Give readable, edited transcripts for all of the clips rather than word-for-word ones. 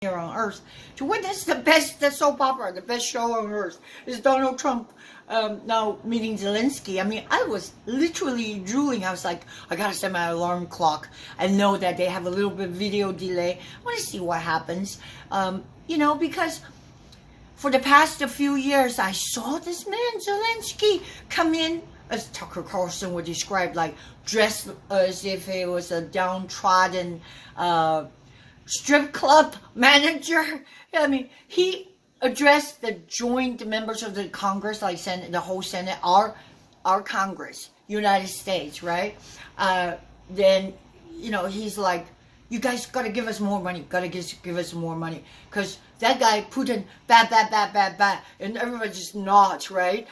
here on earth to witness the best soap opera, the best show on earth is Donald Trump now meeting Zelensky. I mean, I was literally drooling. I was like, I gotta set my alarm clock. I know that they have a little bit of video delay. I want to see what happens. You know, because for the past few years, I saw this man, Zelensky, come in, as Tucker Carlson would describe, like dressed as if he was a downtrodden strip club manager. I mean, he addressed the joint members of the Congress, like Senate, the whole Senate, our Congress, United States, right? Then, you know, he's like, you guys gotta give us more money, gotta give us more money, because that guy, Putin, bad, and everybody just nods, right?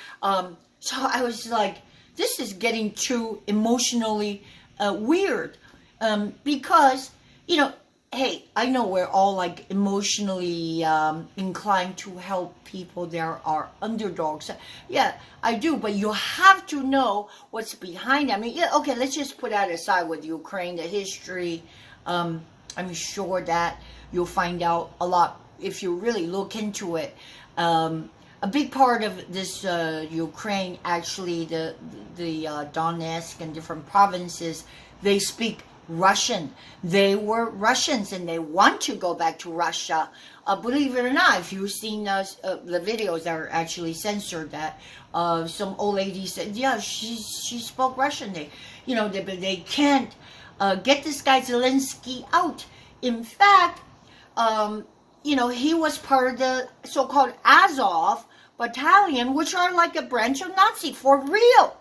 So I was like, this is getting too emotionally weird, because, you know, hey, I know we're all like emotionally inclined to help people that are underdogs. Yeah, I do, but you have to know what's behind it. I mean, yeah, okay, let's just put that aside with Ukraine, the history. I'm sure that you'll find out a lot if you really look into it. A big part of this Ukraine, actually, the Donetsk and different provinces, they speak Russian. They were Russians and they want to go back to Russia. Believe it or not, if you've seen the videos that are actually censored, that some old lady said, yeah, she spoke Russian. They can't get this guy Zelensky out. In fact, you know, he was part of the so-called Azov battalion, which are like a branch of Nazi, for real.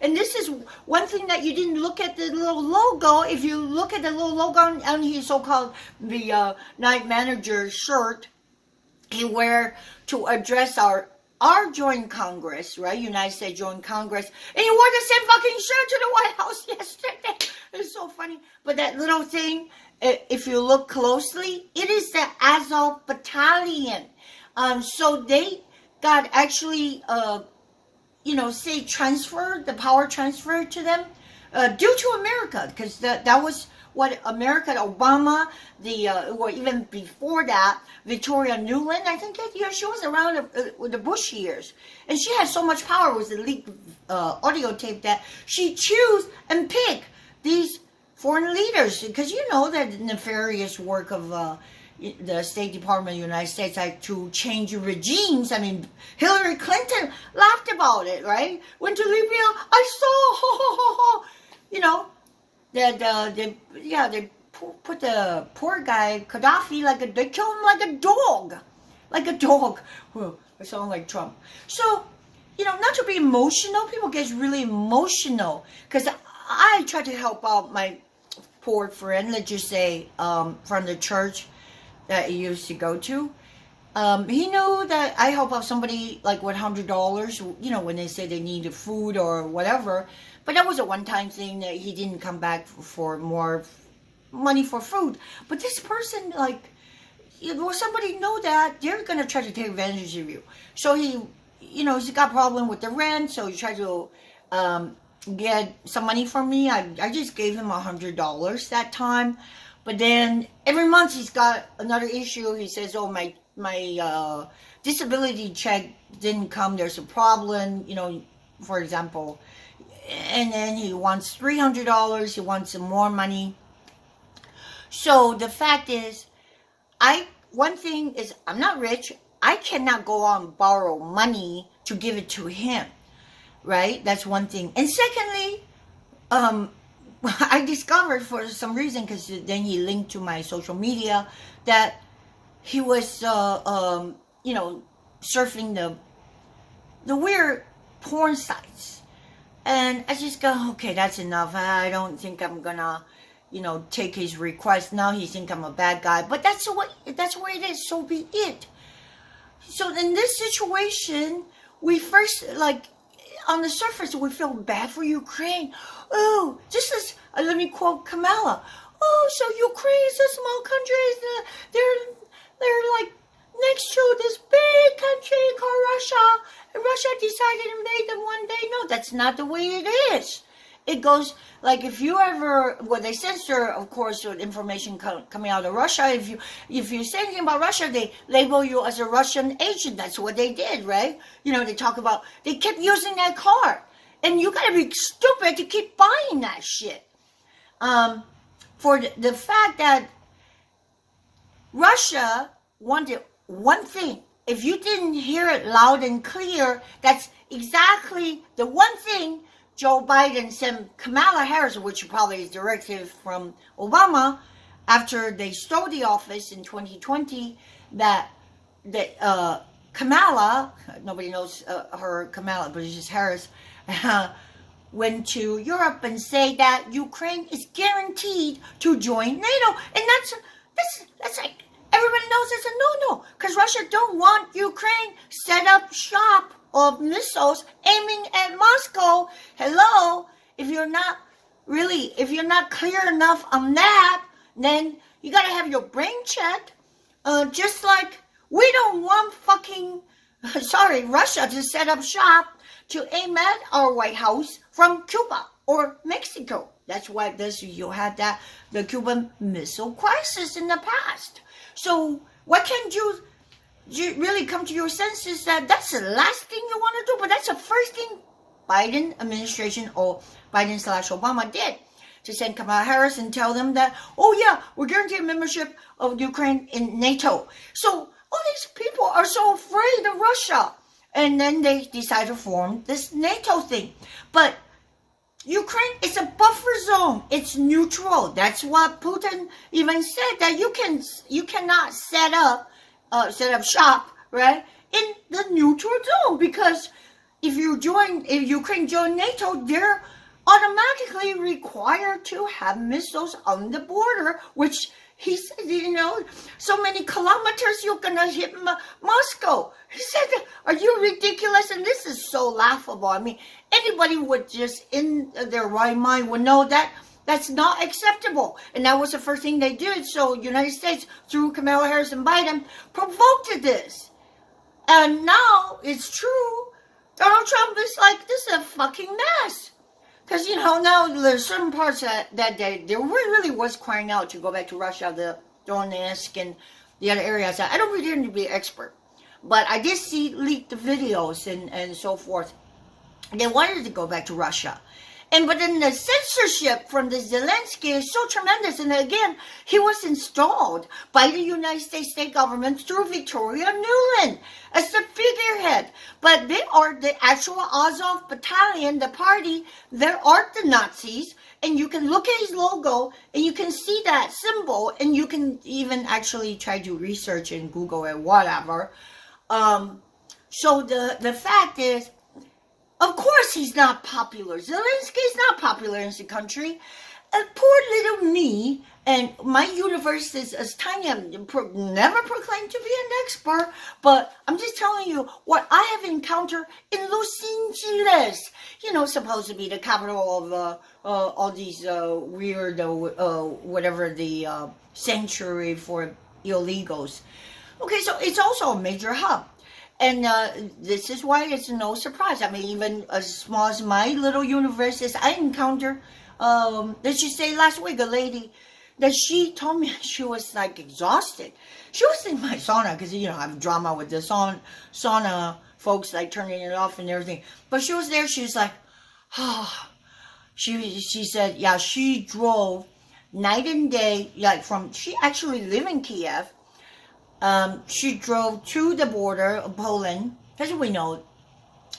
And this is one thing that you didn't look at the little logo. If you look at the little logo on his so-called the night manager shirt, he wear to address our joint Congress, right? United States joint Congress, and he wore the same fucking shirt to the White House yesterday. It's so funny. But that little thing, if you look closely, it is the Azov battalion. So they got actually you know, say the power transfer to them due to America, because that was what America, Obama, or even before that, Victoria Nuland, I think she was around with the Bush years, and she had so much power with the leaked audio tape that she choose and pick these foreign leaders, because you know that nefarious work of the State Department of the United States, like to change regimes. I mean, Hillary Clinton laughed about it, right? Went to Libya, I saw, you know, that they put the poor guy Gaddafi they killed him like a dog. Well, I sound like Trump. So, you know, not to be emotional, people get really emotional, because I try to help out my poor friend, let's just say, from the church that he used to go to. He knew that I help out somebody like with $100, you know, when they say they needed food or whatever. But that was a one-time thing, that he didn't come back for more money for food. But this person, like, somebody know that they're going to try to take advantage of you. So he, you know, he's got a problem with the rent, so he tried to get some money from me. I just gave him $100 that time. But then every month he's got another issue. He says, oh, my disability check didn't come. There's a problem, you know, for example. And then he wants $300. He wants some more money. So the fact is, one thing is, I'm not rich. I cannot go out and borrow money to give it to him, right? That's one thing. And secondly, I discovered for some reason, because then he linked to my social media, that he was, you know, surfing the weird porn sites. And I just go, okay, that's enough. I don't think I'm gonna, you know, take his request. Now he think I'm a bad guy. But that's the way it is, so be it. So in this situation, we first, like, on the surface, we feel bad for Ukraine. Oh, just as, let me quote Kamala. Oh, so Ukraine is a small country. They're like next to this big country called Russia. And Russia decided to invade them one day. No, that's not the way it is. it goes like if you ever, well, they censor, of course, information coming out of Russia. If you say anything about Russia, they label you as a Russian agent. That's what they did, right? You know, they talk about, they kept using that card. And you gotta be stupid to keep buying that shit. For the fact that Russia wanted one thing. If you didn't hear it loud and clear, that's exactly the one thing Joe Biden sent Kamala Harris, which probably is directive from Obama, after they stole the office in 2020, that Kamala, nobody knows her Kamala, but it's just Harris, went to Europe and say that Ukraine is guaranteed to join NATO. And that's like, everybody knows it's a no-no, because Russia don't want Ukraine set up shop of missiles aiming at Moscow. Hello, if you're not clear enough on that, then you gotta have your brain checked. Just like we don't want Russia to set up shop to aim at our White House from Cuba or Mexico. That's why you had the Cuban Missile Crisis in the past. So why can't you really come to your senses that that's the last thing you want to do, but that's the first thing Biden administration or Biden/Obama did, to send Kamala Harris and tell them that, oh yeah, we're guaranteeing membership of Ukraine in NATO. So all these people are so afraid of Russia. And then they decide to form this NATO thing. But Ukraine is a buffer zone. It's neutral. That's what Putin even said, that you cannot set up shop, right, in the neutral zone, because if Ukraine join NATO, they're automatically required to have missiles on the border, which he said, so many kilometers you're gonna hit Moscow. He said, are you ridiculous? And this is so laughable. I mean, anybody would just in their right mind would know that that's not acceptable. And that was the first thing they did. So United States, through Kamala Harris and Biden, provoked this. And now it's true. Donald Trump is like, this is a fucking mess. Because, now there's certain parts that day, there really was crying out to go back to Russia, the Donetsk and the other areas. I don't pretend to be an expert, but I did see leaked videos and so forth. They wanted to go back to Russia. But then the censorship from the Zelensky is so tremendous. And again, he was installed by the United States state government through Victoria Nuland as the figurehead. But they are the actual Azov battalion, the party. They are the Nazis. And you can look at his logo and you can see that symbol. And you can even actually try to research in Google and whatever. So the fact is, of course he's not popular. Zelensky's not popular in the country. Poor little me, and my universe is as tiny. I'm never proclaimed to be an expert, but I'm just telling you what I have encountered in Los Angeles. Supposed to be the capital of all these weird, whatever the sanctuary for illegals. Okay, so it's also a major hub. And this is why it's no surprise. I mean, even as small as my little universe is, I encountered, did she say last week, a lady that she told me she was like exhausted. She was in my sauna because, I have drama with the sauna folks, like turning it off and everything. But she was there, she was like, she said, yeah, she drove night and day, she actually lived in Kiev. She drove to the border of Poland, because we know,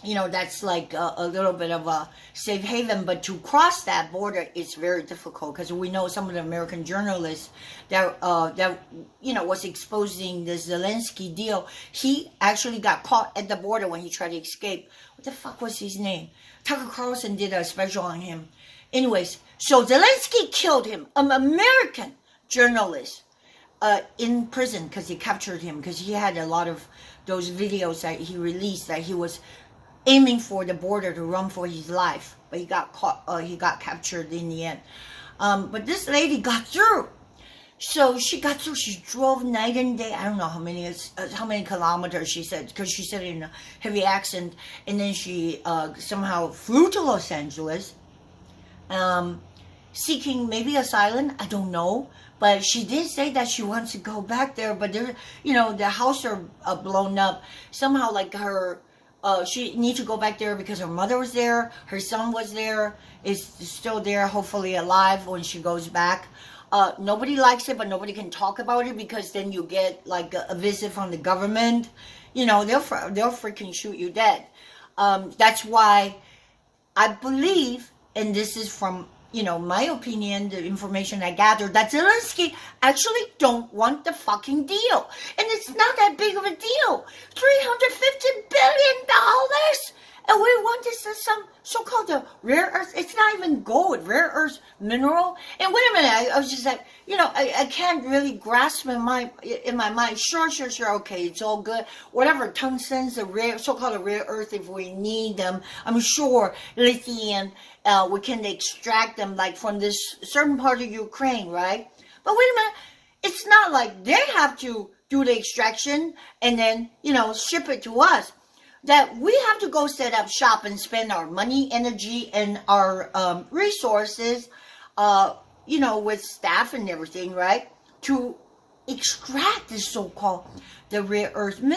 that's like a little bit of a safe haven, but to cross that border, it's very difficult, because we know some of the American journalists that was exposing the Zelensky deal. He actually got caught at the border when he tried to escape. What the fuck was his name? Tucker Carlson did a special on him. Anyways, so Zelensky killed him, an American journalist. In prison, because he captured him, because he had a lot of those videos that he released that he was aiming for the border to run for his life, but he got caught. He got captured in the end. But this lady got through. So she got through. She drove night and day. I don't know how many kilometers she said, because she said it in a heavy accent. And then she somehow flew to Los Angeles. seeking maybe asylum. I don't know. But she did say that she wants to go back there. But there, the house are blown up. Somehow, like she needs to go back there because her mother was there, her son was there, is still there, hopefully alive when she goes back. Nobody likes it, but nobody can talk about it because then you get like a visit from the government. They'll freaking shoot you dead. That's why I believe, and this is from my opinion, the information I gathered, that Zelensky actually don't want the fucking deal. And it's not that big of a deal. $350 billion! And we want this as some so-called rare earth. It's not even gold, rare earth mineral. And wait a minute, I was just like, I can't really grasp in my mind. Sure, okay, it's all good. Whatever, tungsten's the so-called rare earth if we need them. I'm sure lithium, we can extract them like from this certain part of Ukraine, right? But wait a minute, it's not like they have to do the extraction and then, ship it to us. That we have to go set up shop and spend our money, energy, and our resources, with staff and everything, right? To extract this so-called the rare earth